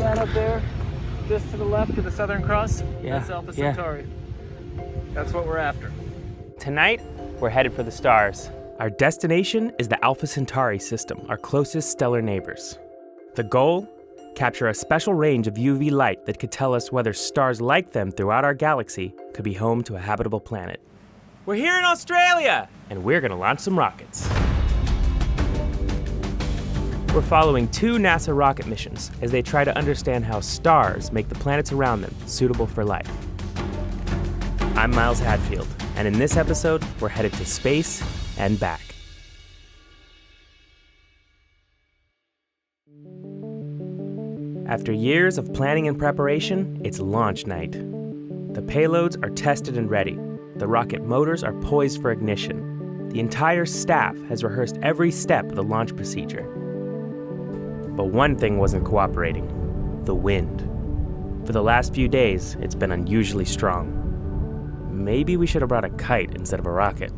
that up there, just to the left of the Southern Cross? Yeah. That's Alpha Centauri. That's what we're after. Tonight, we're headed for the stars. Our destination is the Alpha Centauri system, our closest stellar neighbors. The goal? Capture a special range of UV light that could tell us whether stars like them throughout our galaxy could be home to a habitable planet. We're here in Australia, and we're gonna launch some rockets. We're following 2 NASA rocket missions as they try to understand how stars make the planets around them suitable for life. I'm Miles Hadfield, and in this episode, we're headed to space and back. After years of planning and preparation, it's launch night. The payloads are tested and ready. The rocket motors are poised for ignition. The entire staff has rehearsed every step of the launch procedure. But one thing wasn't cooperating: the wind. For the last few days, it's been unusually strong. Maybe we should have brought a kite instead of a rocket.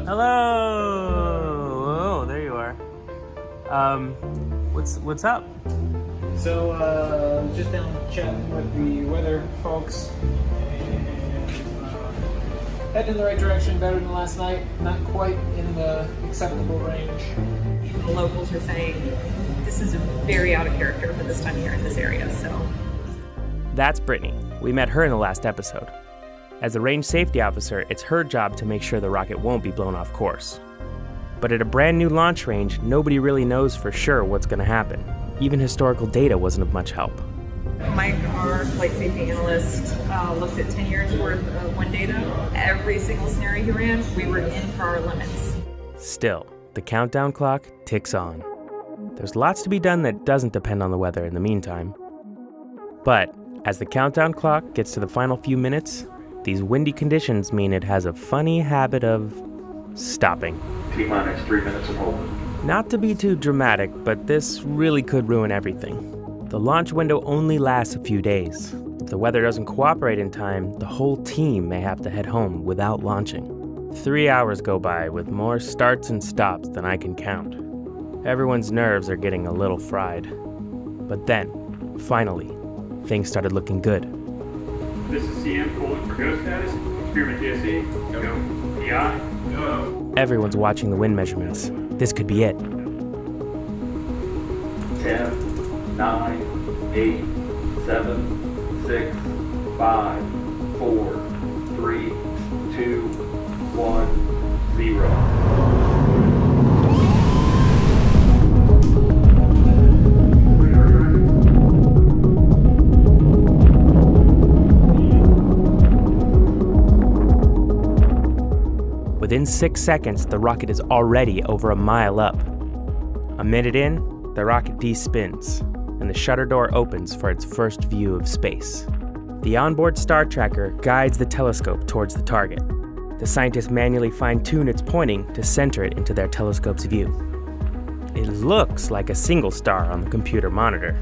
Hello! Oh, there you are. What's up? So, just down chatting with the weather folks, and heading in the right direction, better than last night. Not quite in the acceptable range. The locals are saying this is very out of character for this time of year in this area, so. That's Brittany. We met her in the last episode. As a range safety officer, it's her job to make sure the rocket won't be blown off course. But at a brand new launch range, nobody really knows for sure what's going to happen. Even historical data wasn't of much help. Mike, our flight safety analyst, looked at 10 years worth of wind data. Every single scenario he ran, we were in for our limits. Still, the countdown clock ticks on. There's lots to be done that doesn't depend on the weather in the meantime. But as the countdown clock gets to the final few minutes, these windy conditions mean it has a funny habit of stopping. T-minus 3 minutes of hold. Not to be too dramatic, but this really could ruin everything. The launch window only lasts a few days. If the weather doesn't cooperate in time, the whole team may have to head home without launching. 3 hours go by with more starts and stops than I can count. Everyone's nerves are getting a little fried. But then, finally, things started looking good. This is CM calling for go status. Experiment DSE, go. PI, go. Everyone's watching the wind measurements. This could be it. 10, 9, 8, 7, 6, 5, 4, 3, 2, 1, 0. Within 6 seconds, the rocket is already over a mile up. A minute in, the rocket despins, and the shutter door opens for its first view of space. The onboard star tracker guides the telescope towards the target. The scientists manually fine-tune its pointing to center it into their telescope's view. It looks like a single star on the computer monitor,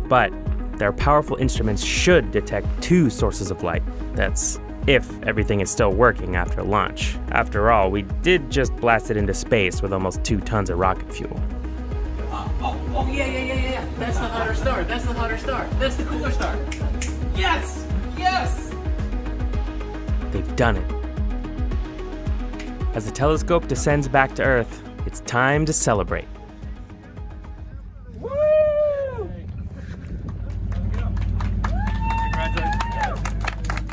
but their powerful instruments should detect 2 sources of light. That's if everything is still working after launch. After all, we did just blast it into space with almost 2 tons of rocket fuel. Yeah. That's the hotter star. That's the hotter star. That's the cooler star. Yes! Yes! They've done it. As the telescope descends back to Earth, it's time to celebrate. Woo!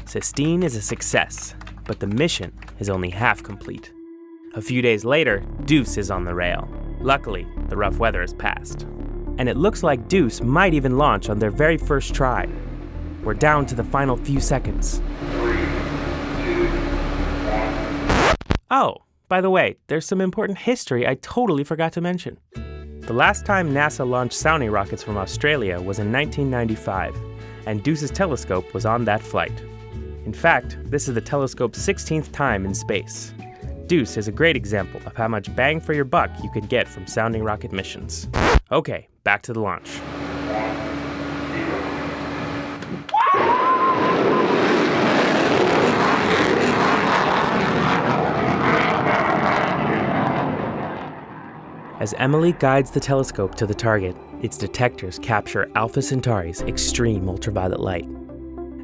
Sistine is a success, but the mission is only half complete. A few days later, Deuce is on the rail. Luckily, the rough weather has passed. And it looks like Deuce might even launch on their very first try. We're down to the final few seconds. 3, 2, 1. Oh, by the way, there's some important history I totally forgot to mention. The last time NASA launched sounding rockets from Australia was in 1995, and Deuce's telescope was on that flight. In fact, this is the telescope's 16th time in space. Deuce is a great example of how much bang for your buck you can get from sounding rocket missions. Okay, back to the launch. 1, 0. As Emily guides the telescope to the target, Its detectors capture Alpha Centauri's extreme ultraviolet light.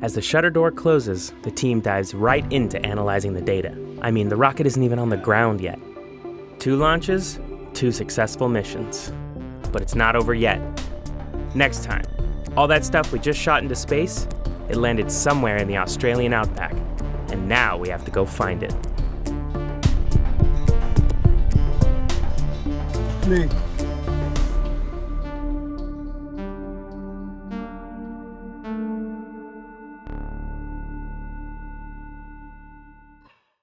As the shutter door closes, the team dives right into analyzing the data. I mean, the rocket isn't even on the ground yet. 2 launches, 2 successful missions. But it's not over yet. Next time, all that stuff we just shot into space, it landed somewhere in the Australian outback. And now we have to go find it. Me.